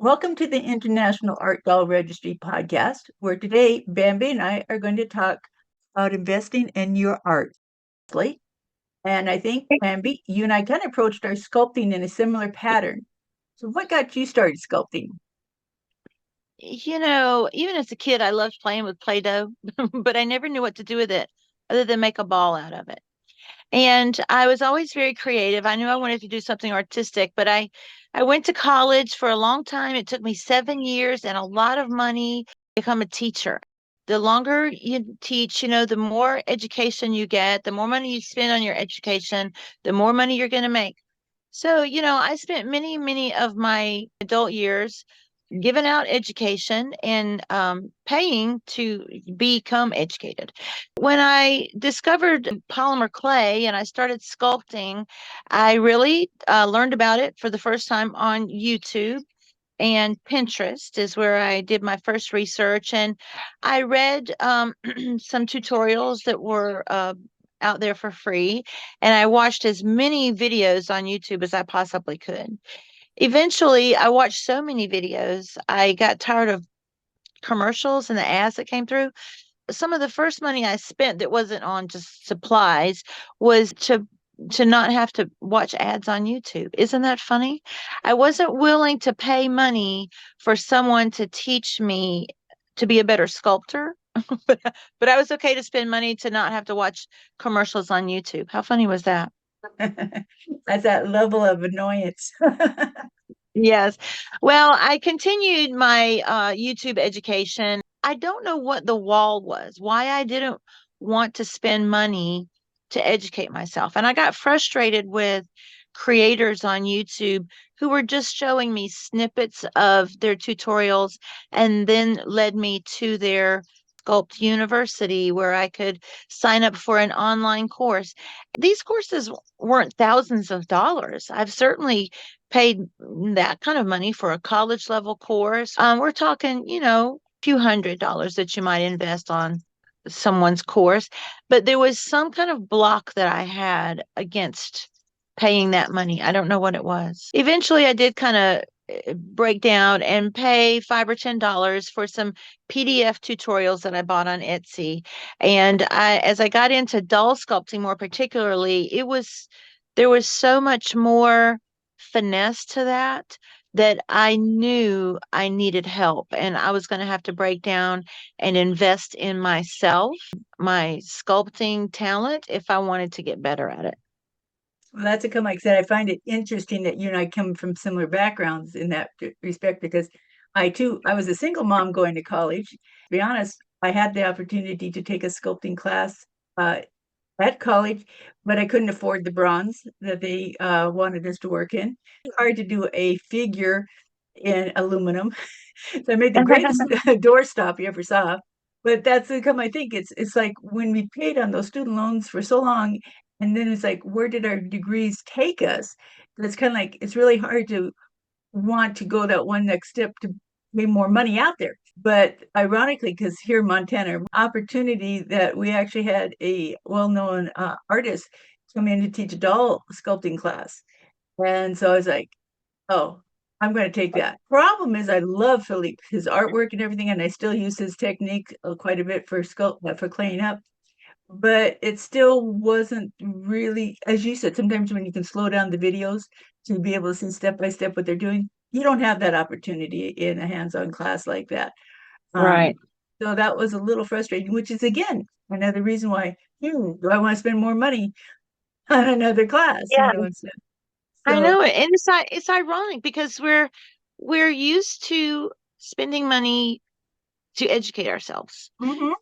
Welcome to the International-Art-Doll-Registry podcast, where today Bambi and I are going to talk about investing in your art. And I think, Bambi, you and I kind of approached our sculpting in a similar pattern. So, what got you started sculpting? Even as a kid, I loved playing with Play-Doh, but I never knew what to do with it other than make a ball out of it. And I was always very creative. I knew I wanted to do something artistic, but I went to college for a long time. It took me 7 years and a lot of money to become a teacher. The longer you teach, the more education you get, the more money you spend on your education, the more money you're going to make. So, I spent many, many of my adult years giving out education and paying to become educated. When I discovered polymer clay and I started sculpting, I really learned about it for the first time on YouTube. And Pinterest is where I did my first research. And I read some tutorials that were out there for free. And I watched as many videos on YouTube as I possibly could. Eventually, I watched so many videos, I got tired of commercials and the ads that came through. Some of the first money I spent that wasn't on just supplies was to not have to watch ads on YouTube. Isn't that funny? I wasn't willing to pay money for someone to teach me to be a better sculptor, but but I was okay to spend money to not have to watch commercials on YouTube. How funny was that? That's that level of annoyance. Yes. Well, I continued my YouTube education. I don't know what the wall was, why I didn't want to spend money to educate myself. And I got frustrated with creators on YouTube who were just showing me snippets of their tutorials and then led me to their Sculpt University where I could sign up for an online course. These courses weren't thousands of dollars. I've certainly paid that kind of money for a college level course. We're talking, few $100s that you might invest on someone's course. But there was some kind of block that I had against paying that money. I don't know what it was. Eventually, I did kind of break down and pay $5 or $10 for some PDF tutorials that I bought on Etsy. And as I got into doll sculpting more particularly, there was so much more finesse to that I knew I needed help and I was going to have to break down and invest in myself, my sculpting talent, if I wanted to get better at it. Well, that's a come, like I said, I find it interesting that you and I come from similar backgrounds in that respect because I too, I was a single mom going to college. To be honest, I had the opportunity to take a sculpting class uh, at college, but I couldn't afford the bronze that they wanted us to work in. It's hard to do a figure in aluminum. So I made the greatest doorstop you ever saw. But that's the come I think it's like when we paid on those student loans for so long, and then it's like, where did our degrees take us? It's kind of like it's really hard to want to go that one next step to pay more money out there. But ironically, because here in Montana, opportunity that we actually had a well-known artist come in to teach a doll sculpting class. And so I was like, oh, I'm going to take that. Problem is, I love Philippe, his artwork and everything, and I still use his technique quite a bit for for cleaning up. But it still wasn't really, as you said, sometimes when you can slow down the videos to be able to see step by step what they're doing, you don't have that opportunity in a hands-on class like that. Um, Right. so that was a little frustrating, which is again another reason why, do I want to spend more money on another class, Yeah, instead. I So know it. And it's ironic because we're used to spending money to educate ourselves. mhm.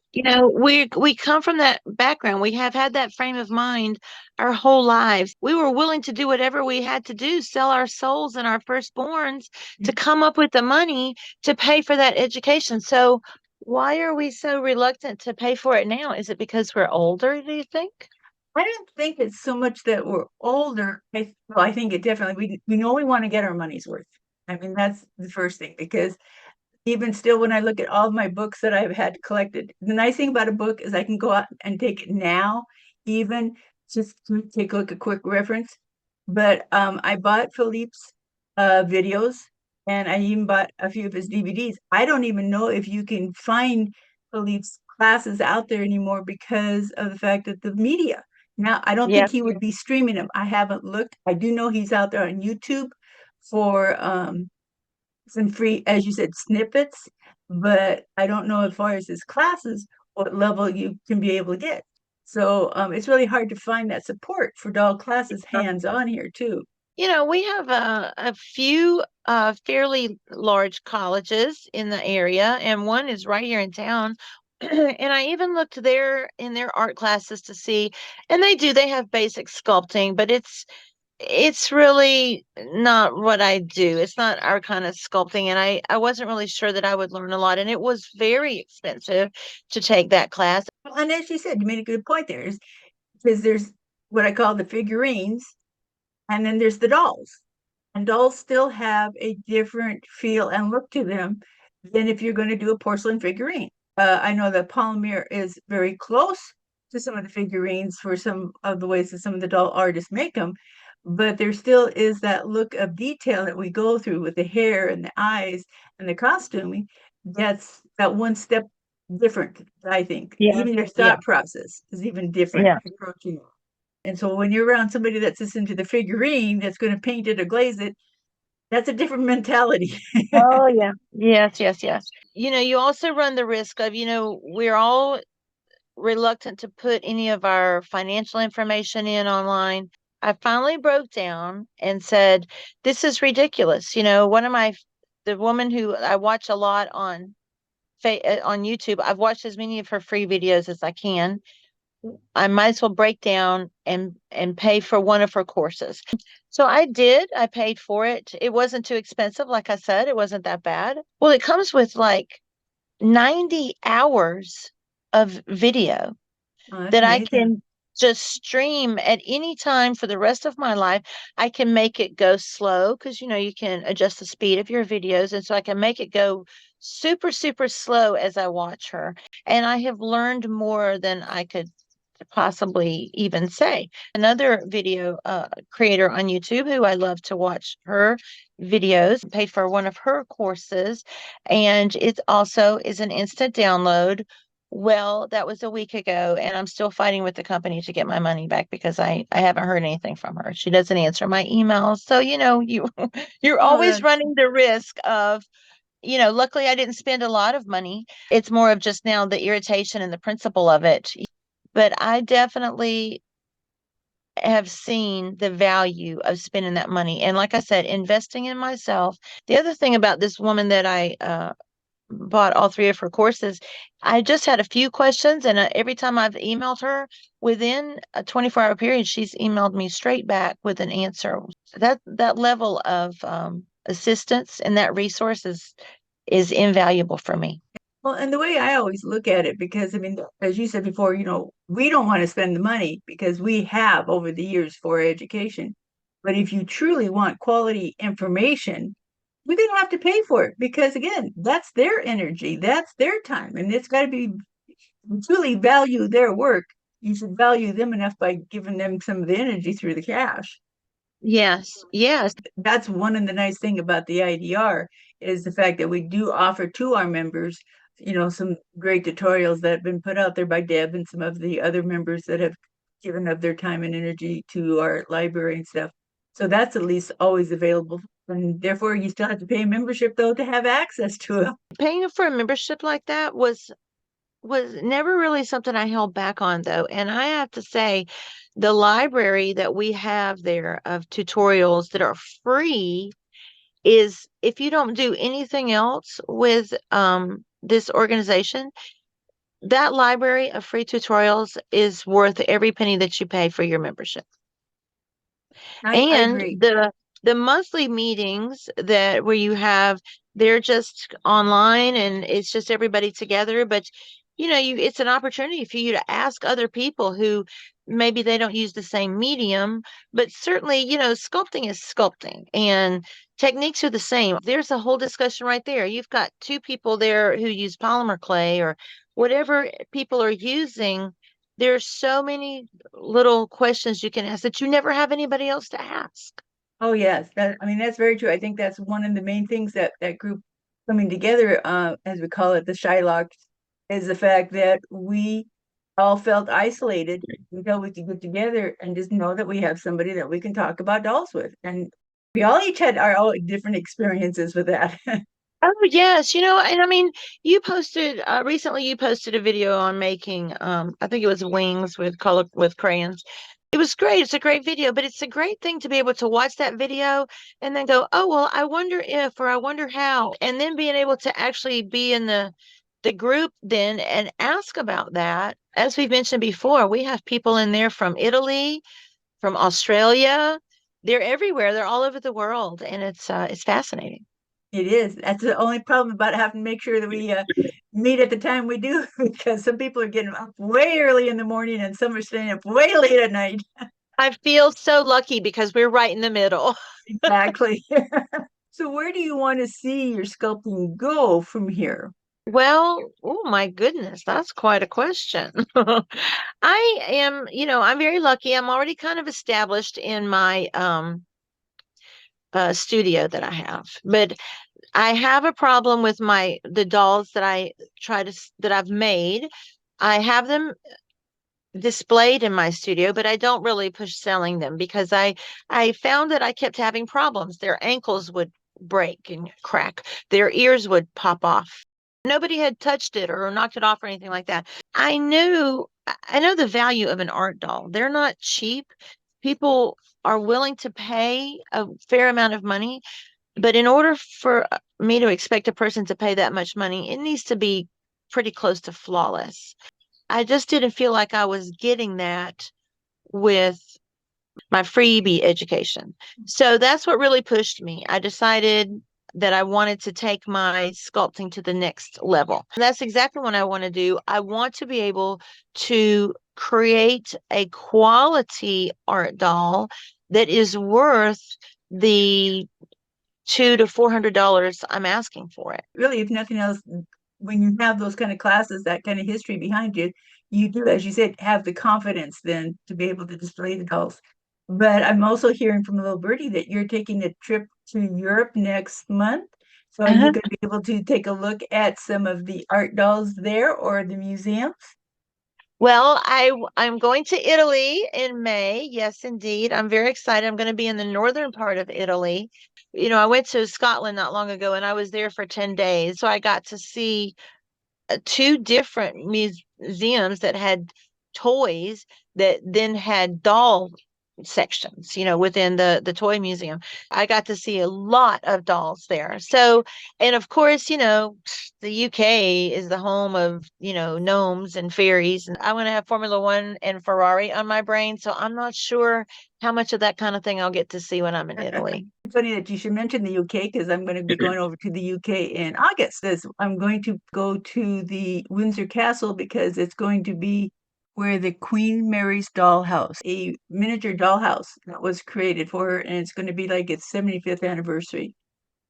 We come from that background. We have had that frame of mind our whole lives. We were willing to do whatever we had to do, sell our souls and our firstborns to come up with the money to pay for that education. So why are we so reluctant to pay for it now? Is it because we're older, do you think? I don't think it's so much that we're older. I think it definitely, we know we want to get our money's worth. I mean, that's the first thing because even still, when I look at all of my books that I've had collected, the nice thing about a book is I can go out and take it now, even just to take a look, a quick reference. But I bought Philippe's videos and I even bought a few of his DVDs. I don't even know if you can find Philippe's classes out there anymore because of the fact that the media. Now, I don't Yeah. think he would be streaming them. I haven't looked. I do know he's out there on YouTube for some free, as you said, snippets, but I don't know as far as his classes, what level you can be able to get. So it's really hard to find that support for doll classes hands on here too. We have a few fairly large colleges in the area, and one is right here in town. And I even looked there in their art classes to see, and they have basic sculpting, but it's really not what I do. It's not our kind of sculpting, and I wasn't really sure that I would learn a lot, and it was very expensive to take that class. Well, and as you said, you made a good point there, is because there's what I call the figurines, and then there's the dolls. And dolls still have a different feel and look to them than if you're going to do a porcelain figurine. I know that polymer is very close to some of the figurines for some of the ways that some of the doll artists make them, but there still is that look of detail that we go through with the hair and the eyes and the costuming. That's that one step different, I think. Yeah, Even your yeah, thought process is even different yeah. approaching it. And so when you're around somebody that's just into the figurine that's going to paint it or glaze it, that's a different mentality. Oh, yeah. Yes, yes, yes. You also run the risk of, we're all reluctant to put any of our financial information in online. I finally broke down and said, this is ridiculous. The woman who I watch a lot on YouTube, I've watched as many of her free videos as I can. I might as well break down and pay for one of her courses. So I did. I paid for it. It wasn't too expensive. Like I said, it wasn't that bad. Well, it comes with like 90 hours of video Oh, that's that I amazing. can just stream at any time for the rest of my life. I can make it go slow because you can adjust the speed of your videos. And so I can make it go super, super slow as I watch her. And I have learned more than I could possibly even say. Another video creator on YouTube who I love to watch her videos, paid for one of her courses, and it also is an instant download. Well, that was a week ago, and I'm still fighting with the company to get my money back because I haven't heard anything from her. She doesn't answer my emails. So, you're Oh, always that's running the risk of, luckily I didn't spend a lot of money. It's more of just now the irritation and the principle of it. But I definitely have seen the value of spending that money. And like I said, investing in myself. The other thing about this woman that I bought all three of her courses, I just had a few questions, and every time I've emailed her within a 24-hour period, she's emailed me straight back with an answer. That level of assistance and that resource is invaluable for me. well, and the way I always look at it, because I mean, as you said before, we don't want to spend the money because we have over the years for education. But if you truly want quality information, we're going to have to pay for it because, again, that's their energy, that's their time, and it's got to be truly value their work. You should value them enough by giving them some of the energy through the cash. Yes, yes. That's one of the nice thing about the IDR is the fact that we do offer to our members, some great tutorials that have been put out there by Deb and some of the other members that have given of their time and energy to our library and stuff. So that's at least always available. And therefore you still have to pay a membership though to have access to it. Paying for a membership like that was never really something I held back on though. And I have to say, the library that we have there of tutorials that are free is, if you don't do anything else with this organization, that library of free tutorials is worth every penny that you pay for your membership. I And agree. the monthly meetings that where you have, they're just online and it's just everybody together, but it's an opportunity for you to ask other people who maybe they don't use the same medium, but certainly, sculpting is sculpting and techniques are the same. There's a whole discussion right there. You've got two people there who use polymer clay or whatever people are using. There's so many little questions you can ask that you never have anybody else to ask. Oh yes, I mean that's very true. I think that's one of the main things that that group coming together, as we call it, the Shylocks, is the fact that we all felt isolated until we could get together and just know that we have somebody that we can talk about dolls with, and we all each had our own different experiences with that. Oh yes, and I mean, you posted recently. You posted a video on making, I think it was wings with color with crayons. It was great. It's a great video, but it's a great thing to be able to watch that video and then go, oh well, I wonder if, or I wonder how, and then being able to actually be in the group then and ask about that. As we've mentioned before, we have people in there from Italy, from Australia. They're everywhere. They're all over the world, and it's fascinating. It is. That's the only problem about having to make sure that we meet at the time we do, because some people are getting up way early in the morning and some are staying up way late at night. I feel so lucky because we're right in the middle. Exactly. So where do you want to see your sculpting go from here? Well, oh my goodness, that's quite a question. I am, I'm very lucky. I'm already kind of established in my studio that I have, but I have a problem with the dolls that that I've made. I have them displayed in my studio, but I don't really push selling them because I found that I kept having problems. Their ankles would break and crack. Their ears would pop off. Nobody had touched it or knocked it off or anything like that. I know the value of an art doll. They're not cheap. People are willing to pay a fair amount of money, but in order for me to expect a person to pay that much money, it needs to be pretty close to flawless. I just didn't feel like I was getting that with my freebie education. So that's what really pushed me. I decided that I wanted to take my sculpting to the next level. That's exactly what I want to do. I want to be able to create a quality art doll that is worth the $200 to $400 I'm asking for it. Really, if nothing else, when you have those kind of classes, that kind of history behind you, you do, as you said, have the confidence then to be able to display the dolls. But I'm also hearing from a little birdie that you're taking a trip to Europe next month. So are you Uh-huh. going to be able to take a look at some of the art dolls there or the museums? Well, I'm going to Italy in May. Yes, indeed. I'm very excited. I'm going to be in the northern part of Italy. I went to Scotland not long ago and I was there for 10 days. So I got to see two different museums that had toys that then had doll sections, within the toy museum. I got to see a lot of dolls there. So, and of course, the UK is the home of, gnomes and fairies. And I want to have Formula One and Ferrari on my brain. So I'm not sure how much of that kind of thing I'll get to see when I'm in Italy. It's funny that you should mention the UK because I'm going to be going over to the UK in August. I'm going to go to the Windsor Castle because it's going to be where the Queen Mary's dollhouse, a miniature dollhouse that was created for her, and it's going to be like its 75th anniversary.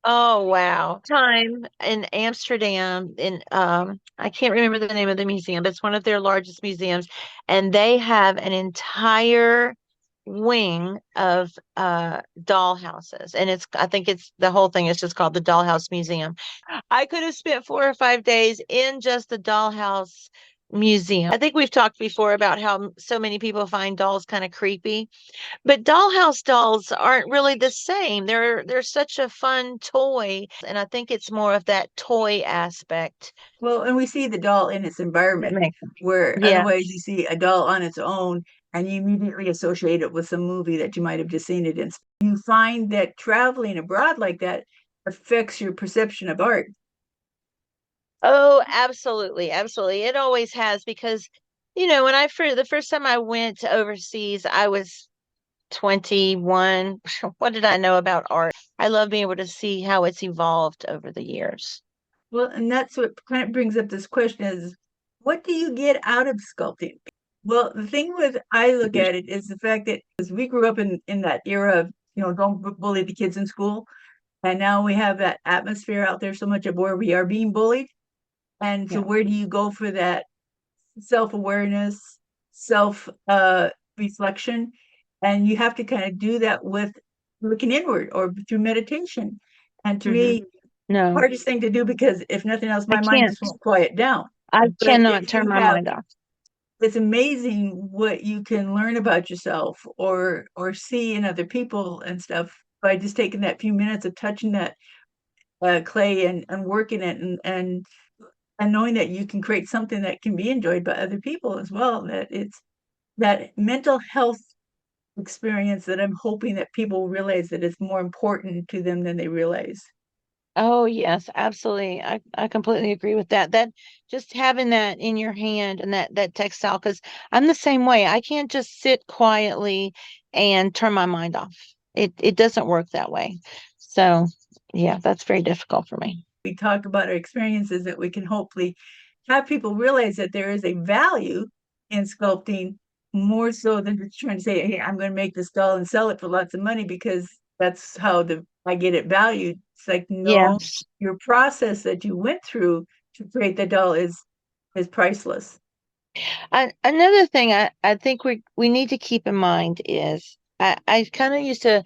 Oh wow. Time in Amsterdam in I can't remember the name of the museum, but it's one of their largest museums and they have an entire wing of doll houses and I think it's the whole thing is just called the Dollhouse Museum. I could have spent 4 or 5 days in just the Dollhouse Museum. I think we've talked before about how so many people find dolls kind of creepy. But dollhouse dolls aren't really the same. They're such a fun toy, and I think it's more of that toy aspect Well, and we see the doll in its that environment, makes where yeah. otherwise you see a doll on its own and you immediately associate it with some movie that you might have just seen it in. You find that traveling abroad like that affects your perception of art. Oh, absolutely, absolutely. It always has because when the first time I went overseas, I was 21. What did I know about art? I love being able to see how it's evolved over the years. Well, and that's what kind of brings up this question is, what do you get out of sculpting? Well, the thing with I look at it is the fact that as we grew up in that era of, don't bully the kids in school. And now we have that atmosphere out there so much of where we are being bullied. And so Yeah. where do you go for that self-awareness, self reflection? And you have to kind of do that with looking inward or through meditation. And to Hmm. me, No, hardest thing to do because if nothing else, I my mind can't. just won't quiet down. I But cannot if turn you my have, mind off. it's amazing what you can learn about yourself or see in other people and stuff by just taking that few minutes of touching that clay and working it and knowing that you can create something that can be enjoyed by other people as well. That it's that mental health experience that I'm hoping that people realize that it's more important to them than they realize. Oh, yes, absolutely. I completely agree with that. That just having that in your hand and that textile, because I'm the same way. I can't just sit quietly and turn my mind off. It doesn't work that way. So, yeah, that's very difficult for me. We talk about our experiences that we can hopefully have people realize that there is a value in sculpting more so than just trying to say, hey, I'm going to make this doll and sell it for lots of money because that's how the I get it valued. It's like, no, Yes. your process that you went through to create the doll is priceless. Another thing I think we need to keep in mind is I kind of used to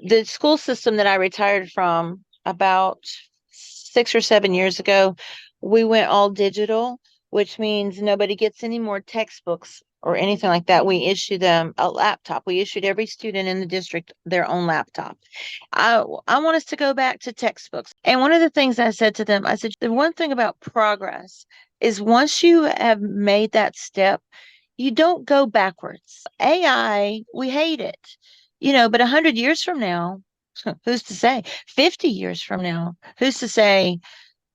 the school system that I retired from about 6 or 7 years ago, we went all digital, which means nobody gets any more textbooks or anything like that. We issue them a laptop. We issued every student in the district their own laptop. I want us to go back to textbooks. And one of the things I said to them, I said, the one thing about progress is once you have made that step, you don't go backwards. AI, we hate it, but 100 years from now, who's to say? 50 years from now, who's to say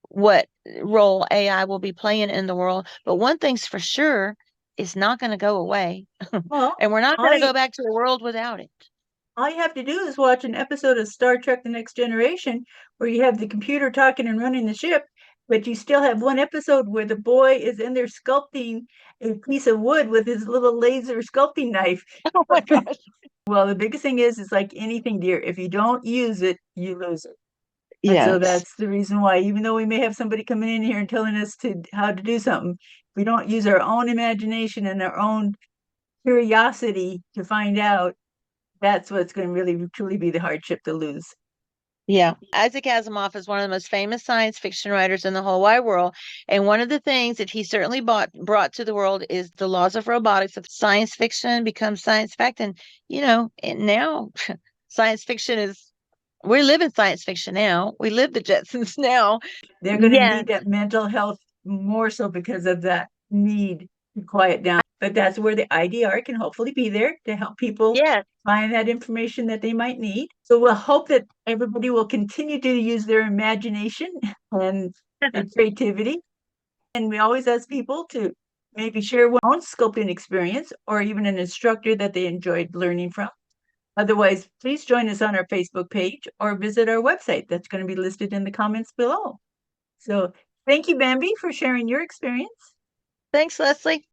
what role AI will be playing in the world? But one thing's for sure, it's not going to go away. Well, And we're not going all to go you back to a world without it. all you have to do is watch an episode of Star Trek: The Next Generation where you have the computer talking and running the ship, but you still have one episode where the boy is in there sculpting a piece of wood with his little laser sculpting knife. Oh my gosh. Well, the biggest thing is like anything, dear, if you don't use it, you lose it. And so Yes. that's the reason why, even though we may have somebody coming in here and telling us to how to do something, if we don't use our own imagination and our own curiosity to find out, that's what's going to really truly be the hardship to lose. Yeah. Isaac Asimov is one of the most famous science fiction writers in the whole wide world. And one of the things that he certainly brought to the world is the laws of robotics. If science fiction becomes science fact, and now science fiction is, we live in science fiction now. We live the Jetsons now. They're going to Yes. need that mental health more so because of that need to quiet down. But that's where the IDR can hopefully be there to help people Yes. find that information that they might need. So we'll hope that everybody will continue to use their imagination and their creativity. And we always ask people to maybe share one own sculpting experience or even an instructor that they enjoyed learning from. Otherwise, please join us on our Facebook page or visit our website that's going to be listed in the comments below. So thank you, Bambi, for sharing your experience. Thanks, Leslie.